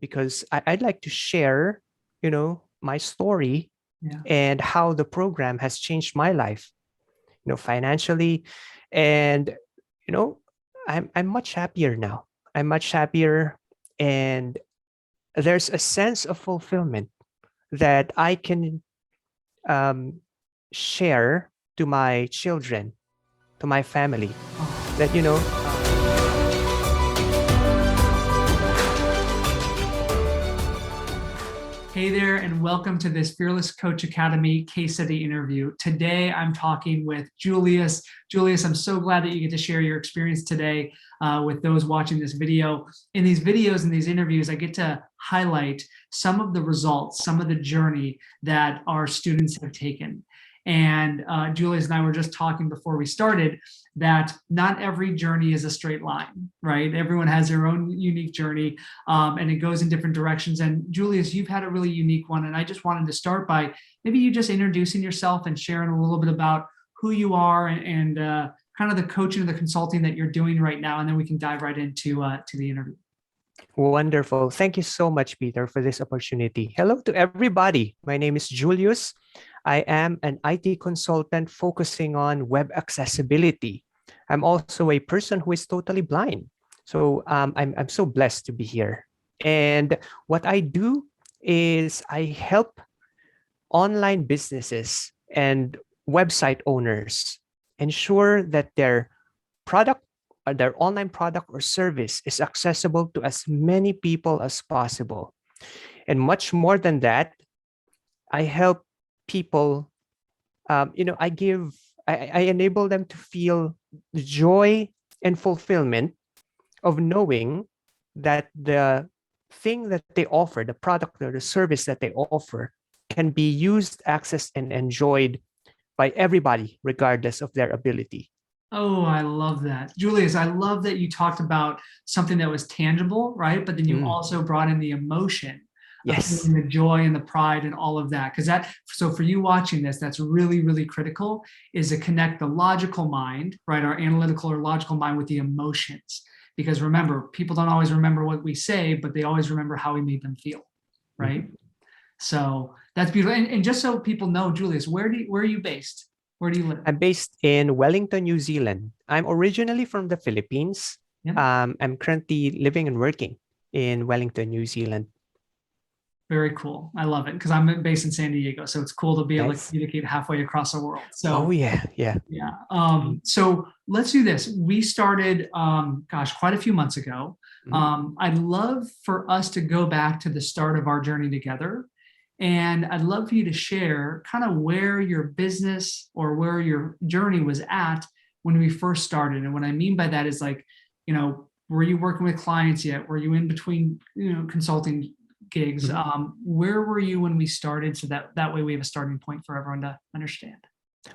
because I'd like to share, my story Yeah. and how the program has changed my life, financially. And, you know, I'm much happier now. I'm much happier. And there's a sense of fulfillment that I can um, share to my children, to my family, Oh. that, Hey there, and welcome to this Fearless Coach Academy case study interview. Today, I'm talking with Julius. Julius, I'm so glad that you get to share your experience today with those watching this video. In these videos and these interviews, I get to highlight some of the results, some of the journey that our students have taken. And Julius and I were just talking before we started that not every journey is a straight line, right? Everyone has their own unique journey, and it goes in different directions. And Julius, you've had a really unique one. And I just wanted to start by maybe you just introducing yourself and sharing a little bit about who you are and kind of the coaching and the consulting that you're doing right now. And then we can dive right into to the interview. Wonderful. Thank you so much, Peter, for this opportunity. Hello to everybody. My name is Julius. I am an IT consultant focusing on web accessibility. I'm also a person who is totally blind. So I'm so blessed to be here. And what I do is I help online businesses and website owners ensure that product their online product or service is accessible to as many people as possible. And much more than that, I help people, I enable them to feel the joy and fulfillment of knowing that the thing that they offer, the product or the service that they offer, can be used, accessed, and enjoyed by everybody, regardless of their ability. Oh, I love that. Julius, I love that you talked about something that was tangible, right? But then you also brought in the emotion of Yes. feeling the joy and the pride and all of that. Because so for you watching this, that's really, really critical, is to connect the logical mind, right? Our analytical or logical mind with the emotions. Because remember, people don't always remember what we say, but they always remember how we made them feel, right? Mhm. So that's beautiful. And just so people know, Julius, where are you based? Where do you live? I'm based in Wellington, New Zealand. I'm originally from the Philippines. Yeah. I'm currently living and working in Wellington, New Zealand. Very cool. I love it because I'm based in San Diego, so it's cool to be able to Nice. communicate halfway across the world. Oh, So yeah. Yeah. yeah. Mhm. So let's do this. We started, gosh, quite a few months ago. Mhm. I'd love for us to go back to the start of our journey together. And I'd love for you to share kind of where your business or where your journey was at when we first started. And what I mean by that is like, were you working with clients yet? Were you in between, consulting gigs? Mhm. Where were you when we started? So that way we have a starting point for everyone to understand.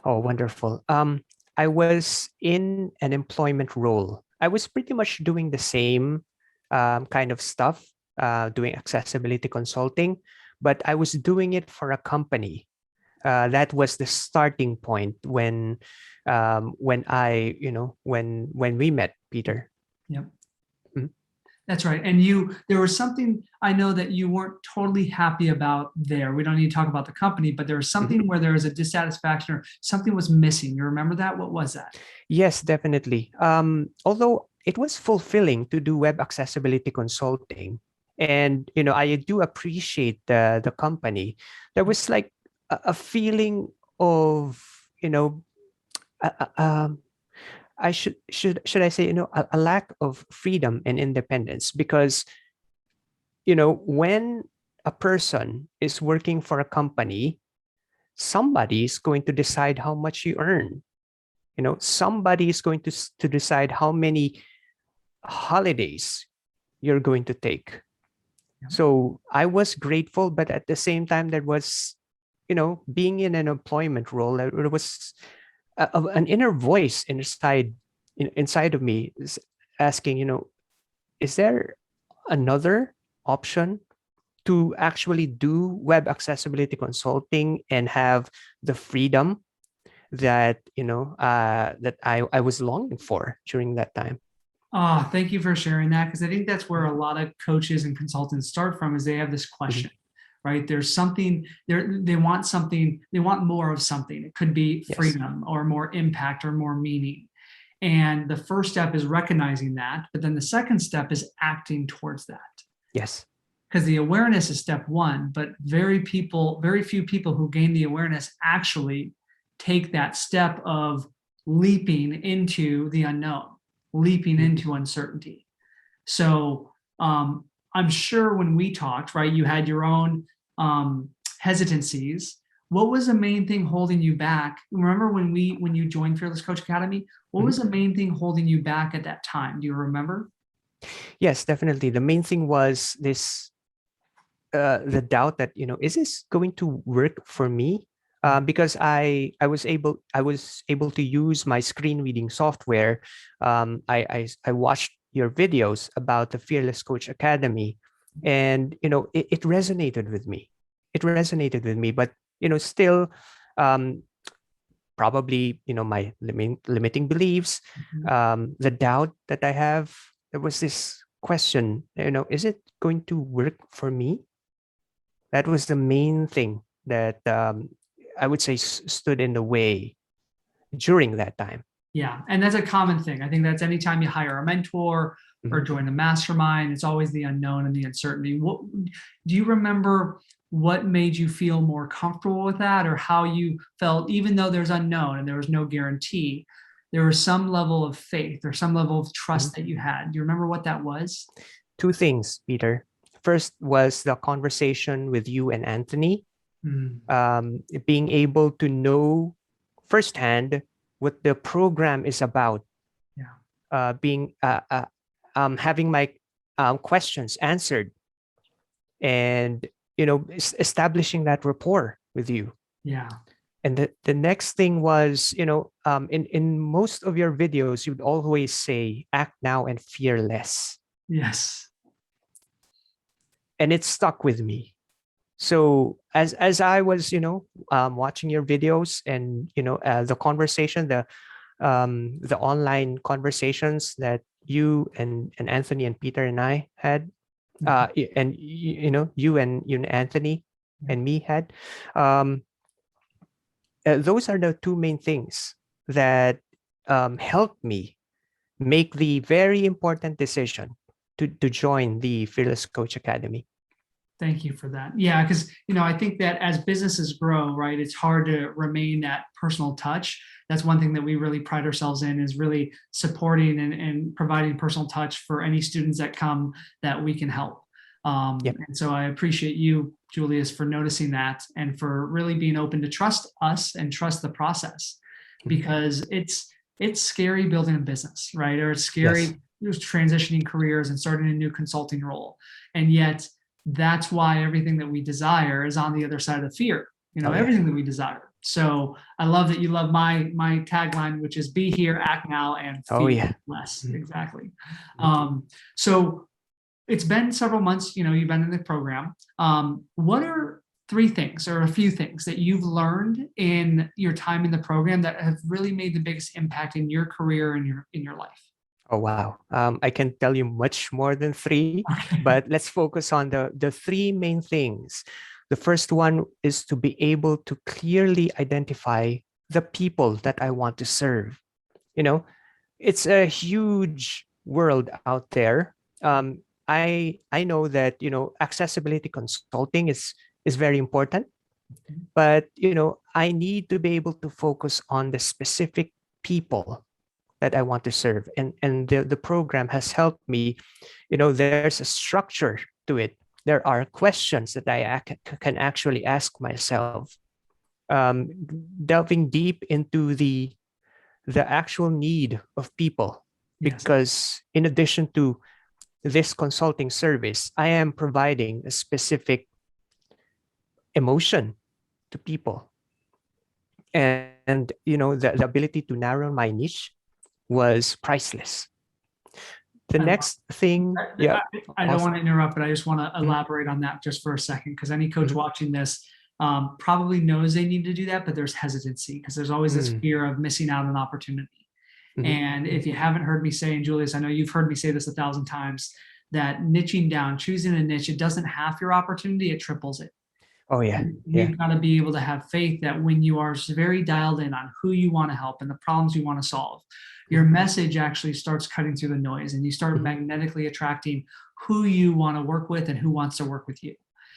Oh, wonderful. I was in an employment role. I was pretty much doing the same kind of stuff, doing accessibility consulting, but I was doing it for a company. That was the starting point when I, when we met, Peter. Yep. Mhm. That's right. And there was something I know that you weren't totally happy about there. We don't need to talk about the company, but there was Mhm. something where there was a dissatisfaction or something was missing. You remember that? What was that? Yes, definitely. Although it was fulfilling to do web accessibility consulting, and I do appreciate the company. There was like a feeling of you know, uh, uh, um, I should I say a lack of freedom and independence, because when a person is working for a company, somebody is going to decide how much you earn. Somebody is going to decide how many holidays you're going to take. Yeah. So I was grateful, but at the same time, there was, being in an employment role, there was an inner voice inside of me is asking, is there another option to actually do web accessibility consulting and have the freedom that that I was longing for during that time? Thank you for sharing that, because I think that's where a lot of coaches and consultants start from, is they have this Mhm. question, right? There's something they want something, they want more of something. It could be Yes. freedom or more impact or more meaning. And the first step is recognizing that, but then the second step is acting towards that. Yes. Because the awareness is step one, but very few people who gain the awareness actually take that step of leaping into the unknown, leaping Mhm. into uncertainty. So I'm sure when we talked, right, you had your own hesitancies. What was the main thing holding you back? Remember when you joined Fearless Coach Academy? What Mhm. was the main thing holding you back at that time? Do you remember? Yes, definitely. The main thing was this the doubt that, is this going to work for me? Because I was able to use my screen reading software. I watched your videos about the Fearless Coach Academy, and it resonated with me. It resonated with me, but still, um, probably my limiting beliefs, Mhm. the doubt that I have. There was this question, is it going to work for me? That was the main thing that I would say stood in the way during that time. Yeah, and that's a common thing. I think that's anytime you hire a mentor or Mhm. join a mastermind, it's always the unknown and the uncertainty. What do you remember what made you feel more comfortable with that, or how you felt, even though there's unknown and there was no guarantee, there was some level of faith or some level of Mhm. trust that you had? Do you remember what that was? Two things, Peter. First was the conversation with you and Anthony, Mm, being able to know firsthand what the program is about, yeah, being having my questions answered, and establishing that rapport with you. yeah, And the next thing was, in most of your videos, you'd always say, act now and fear less. yes, And it stuck with me. So as I was, watching your videos, and, the conversation, the online conversations that you and Anthony and Peter and I had, mhm, and, you and Anthony yeah. and me had, um, those are the two main things that helped me make the very important decision to join the Fearless Coach Academy. Thank you for that. Yeah, because I think that as businesses grow, right, it's hard to remain that personal touch. That's one thing that we really pride ourselves in, is really supporting and providing personal touch for any students that come that we can help. Yep. And so I appreciate you, Julius, for noticing that and for really being open to trust us and trust the process, Mhm. because it's scary building a business, right? Or it's Yes. scary transitioning careers and starting a new consulting role. And yet that's why everything that we desire is on the other side of the fear, Oh yeah. everything that we desire. So I love that you love my tagline, which is be here, act now, and Oh fear yeah. less. Mhm. Exactly. Mhm. So it's been several months, you've been in the program. What are three things or a few things that you've learned in your time in the program that have really made the biggest impact in your career and your life? Oh wow. I can tell you much more than three, Okay. but let's focus on the three main things. The first one is to be able to clearly identify the people that I want to serve. You know, it's a huge world out there. I know that accessibility consulting is very important, but I need to be able to focus on the specific people that I want to serve, and the program has helped me. There's a structure to it. There are questions that can actually ask myself, um, delving deep into the actual need of people, Yes. because in addition to this consulting service, I am providing a specific emotion to people. And the ability to narrow my niche was priceless. The I love next thing, I, yeah, I don't awesome. want to interrupt, but I just want to Mhm. elaborate on that just for a second, because any coach Mhm. watching this probably knows they need to do that, but there's hesitancy because there's always this Mm. fear of missing out on opportunity. And if you haven't heard me say, and Julius, I know you've heard me say this 1,000 times, that niching down, choosing a niche, it doesn't half your opportunity, it triples it. Oh yeah. Yeah. We've got to be able to have faith that when you are very dialed in on who you want to help and the problems you want to solve, your message actually starts cutting through the noise and you start magnetically attracting who you want to work with and who wants to work with you.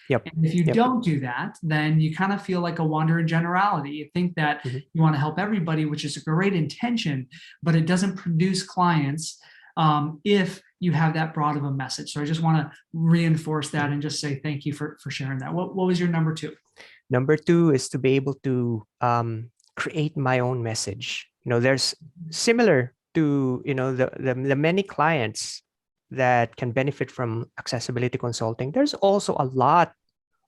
Yep. And if you don't do that, then you kind of feel like a wandering generality. You think that you want to help everybody, which is a great intention, but it doesn't produce clients if you have that broad of a message. So I just want to reinforce that and just say thank you for sharing that. What was your number two? Number two is to be able to create my own message. There's similar to the many clients that can benefit from accessibility consulting. There's also a lot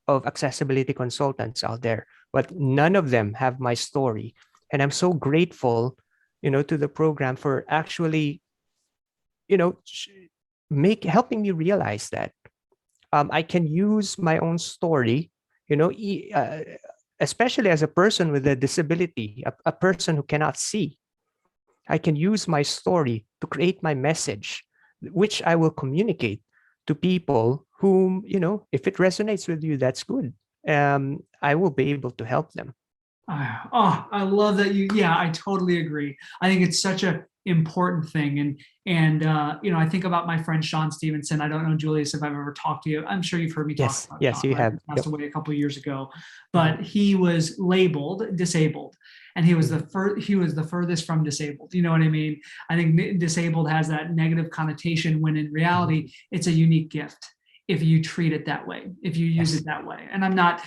of accessibility consultants out there, but none of them have my story. And I'm so grateful, to the program for actually, helping me realize that I can use my own story, especially as a person with a disability, a person who cannot see. I can use my story to create my message, which I will communicate to people whom, if it resonates with you, that's good. I will be able to help them. Oh, I love that yeah, I totally agree. I think it's such a important thing. And I think about my friend Sean Stevenson. I don't know, Julius, if I've ever talked to you. I'm sure you've heard me talk Yes, about yes, Sean, you right? have. He passed Yep. away a couple of years ago, but he was labeled disabled. And he was the furthest from disabled. You know what I mean? I think disabled has that negative connotation when in reality, it's a unique gift if you treat it that way, if you use it that way. And I'm not,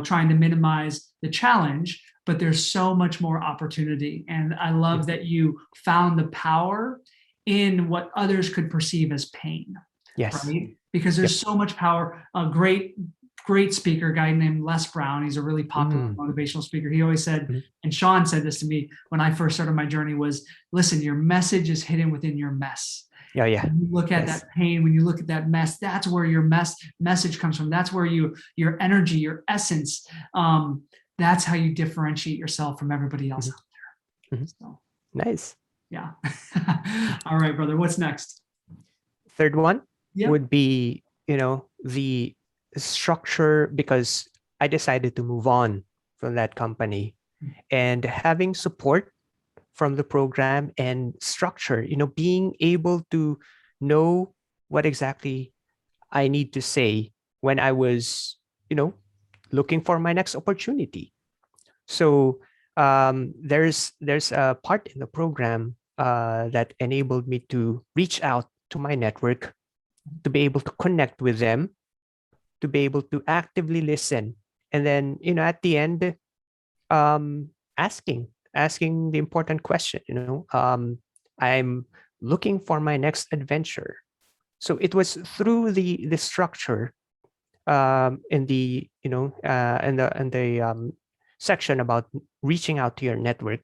trying to minimize the challenge, but there's so much more opportunity. And I love that you found the power in what others could perceive as pain, Yes. right? Because there's so much power. A great speaker, guy named Les Brown, he's a really popular motivational speaker. He always said, and Sean said this to me when I first started my journey, was, listen, your message is hidden within your mess. Yeah, yeah. When you look at that pain, when you look at that mess, that's where your message comes from. That's where your energy, your essence, that's how you differentiate yourself from everybody else out there. So, nice. Yeah. All right, brother. What's next? Third one would be, the structure, because I decided to move on from that company, and having support from the program and structure, being able to know what exactly I need to say when I was, looking for my next opportunity. So there's a part in the program that enabled me to reach out to my network, to be able to connect with them, to be able to actively listen, and then at the end, asking the important question. I'm looking for my next adventure. So it was through the structure in the section about reaching out to your network.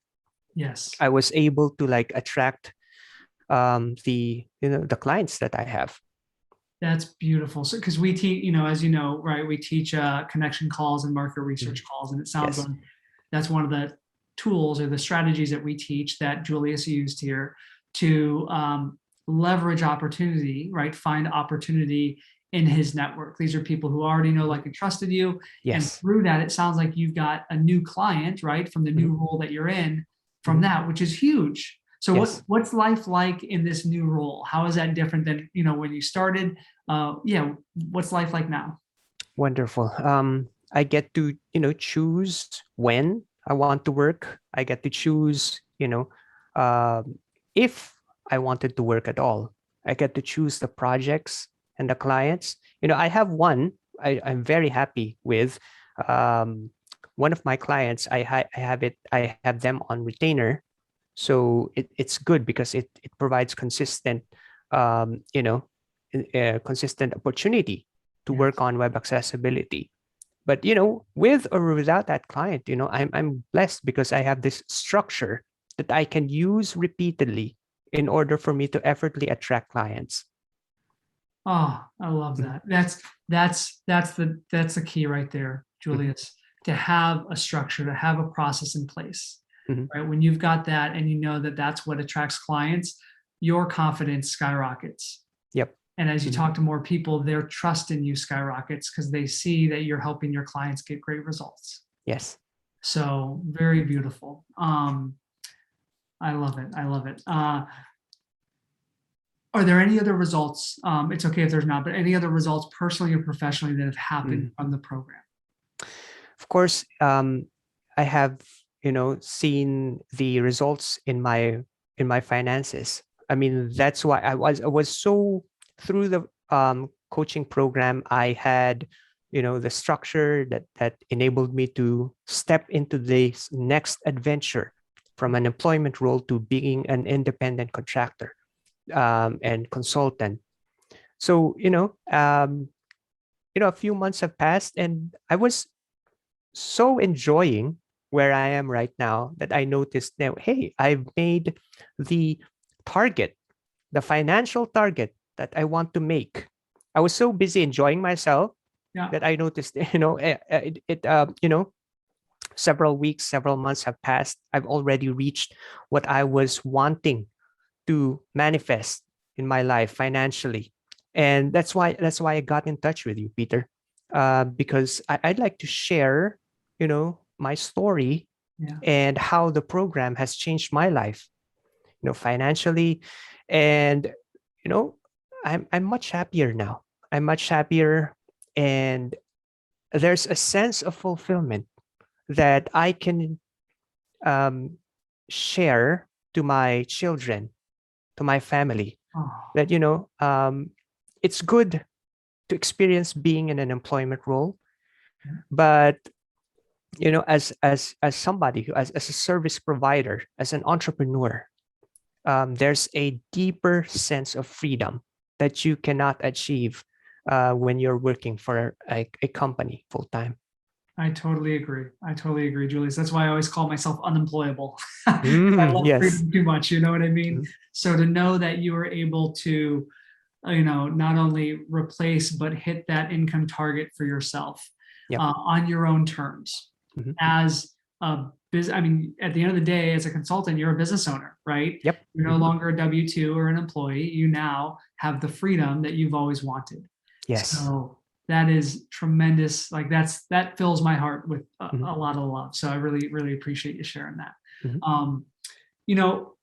Yes, I was able to attract the clients that I have. that's beautiful. So, because we teach, as you know, right, we teach connection calls and market research calls, and it sounds like that's one of the tools or the strategies that we teach that Julius used here to leverage opportunity, right? Find opportunity in his network. These are people who already know, like, and trusted you. And through that, it sounds like you've got a new client, right? From the new role that you're in, from that, which is huge. So what's life like in this new role? How is that different than, when you started? What's life like now? Wonderful. I get to, choose when I want to work. I get to choose, if I wanted to work at all. I get to choose the projects and the clients. I have one I'm very happy with. One of my clients, I have them on retainer. So it's good because it provides consistent, consistent opportunity to work on web accessibility. But with or without that client, I'm blessed because I have this structure that I can use repeatedly in order for me to effortlessly attract clients. Oh, I love that. That's the key right there, Julius. To have a structure, to have a process in place. Mhm. right? When you've got that and you know that that's what attracts clients, your confidence skyrockets. Yep. And as you Mhm. talk to more people, their trust in you skyrockets because they see that you're helping your clients get great results. Yes. So very beautiful. I love it. I love it. Are there any other results? It's okay if there's not, but any other results personally or professionally that have happened Mhm. from the program? Of course, I have, seen the results in my finances. I mean, that's why I was so through the coaching program. I had, the structure that enabled me to step into this next adventure from an employment role to being an independent contractor and consultant. So, a few months have passed, and I was so enjoying where I am right now that I noticed that, hey, I've made the target, the financial target that I want to make. I was so busy enjoying myself Yeah, that I noticed, several weeks, several months have passed. I've already reached what I was wanting to manifest in my life financially. And that's why I got in touch with you, Peter, because I'd like to share, my story yeah. and how the program has changed my life, financially, and you know, I'm much happier now. I'm much happier, and there's a sense of fulfillment that I can um, share to my children, to my family, Oh, that it's good to experience being in an employment role, yeah. but as somebody who as a service provider, as an entrepreneur, there's a deeper sense of freedom that you cannot achieve when you're working for a company full time. I totally agree. I totally agree, Julius. That's why I always call myself unemployable. I love Yes. freedom too much. You know what I mean? Mhm. So to know that you were able to, not only replace but hit that income target for yourself Yep. on your own terms Mhm. as a business. I mean, at the end of the day, as a consultant, you're a business owner, right? Yep. You're no Mhm. longer a W-2 or an employee. You now have the freedom that you've always wanted. Yes. So that is tremendous. Like that fills my heart with Mhm. a lot of love. So I really, really appreciate you sharing that. Mhm. Um, you know,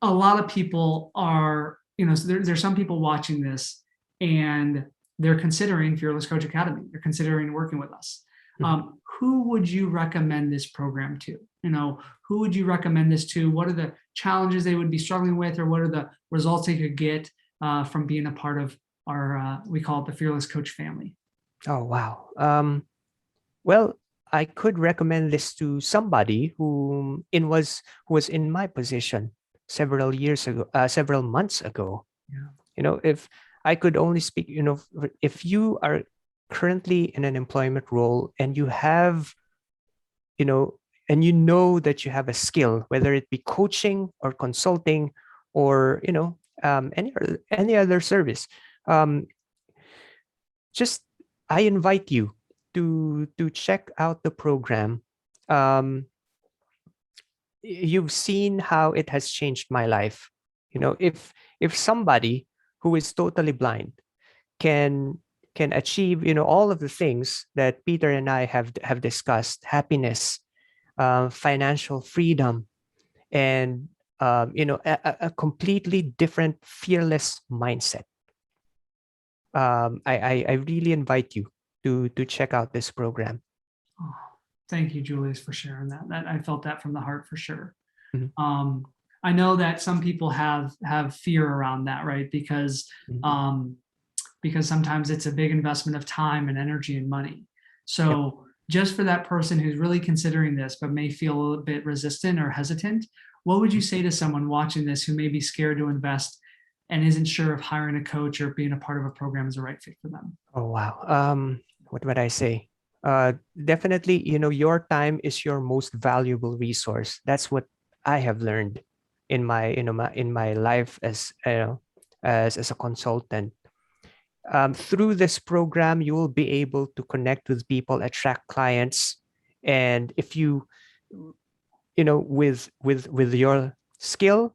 a lot of people are, so there's some people watching this and they're considering Fearless Coach Academy. They're considering working with us. Mhm. Who would you recommend this program to? Who would you recommend this to? What are the challenges they would be struggling with, or what are the results they could get from being a part of our, we call it the Fearless Coach family? Oh wow. Well, I could recommend this to somebody who was in my position several years ago, several months ago. Yeah. If I could only speak, if you are currently in an employment role and you have, you know, and that you have a skill, whether it be coaching or consulting or, any other service, um, just I invite you to check out the program. Um, you've seen how it has changed my life. If somebody who is totally blind can achieve all of the things that Peter and I have discussed: happiness, financial freedom, and a completely different fearless mindset. I really invite you to check out this program. Oh, thank you, Julius, for sharing that. That I felt that from the heart for sure. Mhm. Um, I know that some people have fear around that, right? Mhm. Um, because sometimes it's a big investment of time and energy and money. Yep. So just for that person who's really considering this but may feel a little bit resistant or hesitant, what would you Mhm. say to someone watching this who may be scared to invest and isn't sure if hiring a coach or being a part of a program is the right fit for them? Oh wow. What would I say? Definitely, your time is your most valuable resource. That's what I have learned in my life as a consultant. Through this program, you will be able to connect with people, attract clients, and if you with your skill,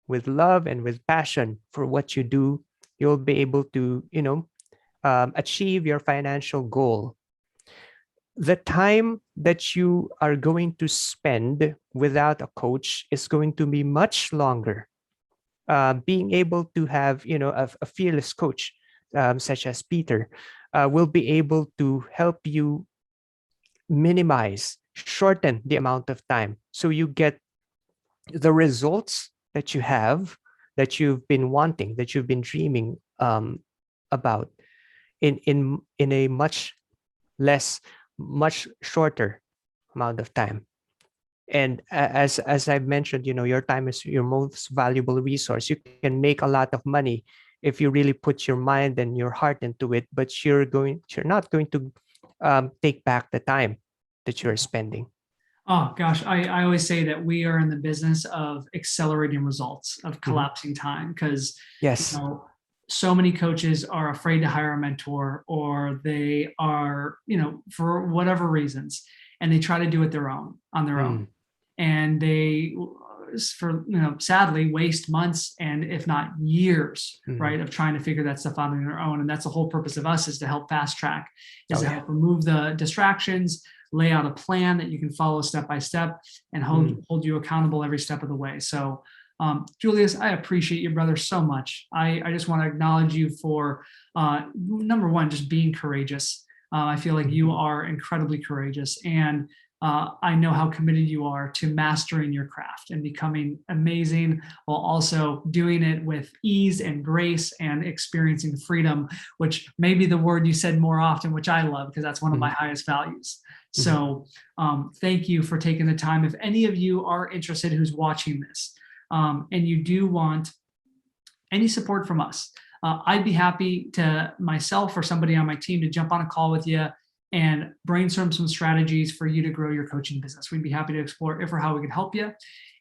with love, and with passion for what you do, you'll be able to achieve your financial goal. The time that you are going to spend without a coach is going to be much longer. Being able to have a fearless coach, such as Peter, will be able to help you minimize, shorten the amount of time, so you get the results that you have, that you've been wanting, that you've been dreaming about, in a much shorter amount of time. And as I've mentioned, your time is your most valuable resource. You can make a lot of money if you really put your mind and your heart into it, but you're not going to take back the time that you're spending. Oh gosh, I always say that we are in the business of accelerating results, of collapsing time, because Yes. so many coaches are afraid to hire a mentor, or they are, for whatever reasons, and they try to do it on their own. Mm. And they, for sadly, waste months and if not years, Mhm. right, of trying to figure that stuff out on their own. And that's the whole purpose of us, is to help fast track, is Oh to yeah. help remove the distractions, lay out a plan that you can follow step by step, and hold you accountable every step of the way. So Julius, I appreciate you, brother, so much. I just want to acknowledge you for number one, just being courageous. I feel like you are incredibly courageous, and I know how committed you are to mastering your craft and becoming amazing, while also doing it with ease and grace and experiencing freedom, which may be the word you said more often, which I love, because that's one of my highest values. So thank you for taking the time. If any of you are interested who's watching this, and you do want any support from us, I'd be happy to, myself or somebody on my team, to jump on a call with you and brainstorm some strategies for you to grow your coaching business. We'd be happy to explore if or how we can help you.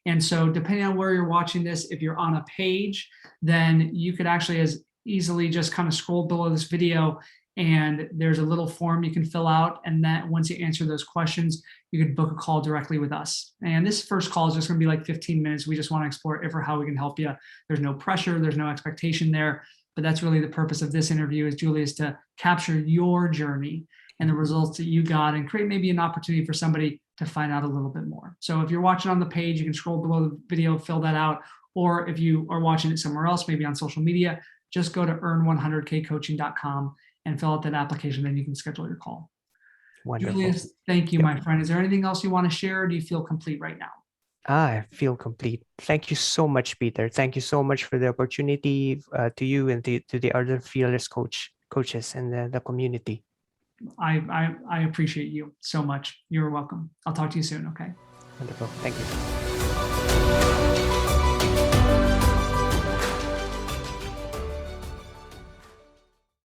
And so depending on where you're watching this, if you're on a page, then you could actually as easily just kind of scroll below this video, and there's a little form you can fill out. And that once you answer those questions, you could book a call directly with us. And this first call is just going to be like 15 minutes. We just want to explore if or how we can help you. There's no pressure, there's no expectation there. But that's really the purpose of this interview, is Julius, to capture your journey and the results that you got, and create maybe an opportunity for somebody to find out a little bit more. So if you're watching on the page, you can scroll below the video, fill that out. Or if you are watching it somewhere else, maybe on social media, just go to earn100kcoaching.com and fill out that application. Then you can schedule your call. Wonderful. Julius, thank you, Yep. my friend. Is there anything else you want to share, or do you feel complete right now? I feel complete. Thank you so much, Peter. Thank you so much for the opportunity, to you and to the other fearless coaches and the community. I appreciate you so much. You're welcome. I'll talk to you soon. Okay. Wonderful. Thank you.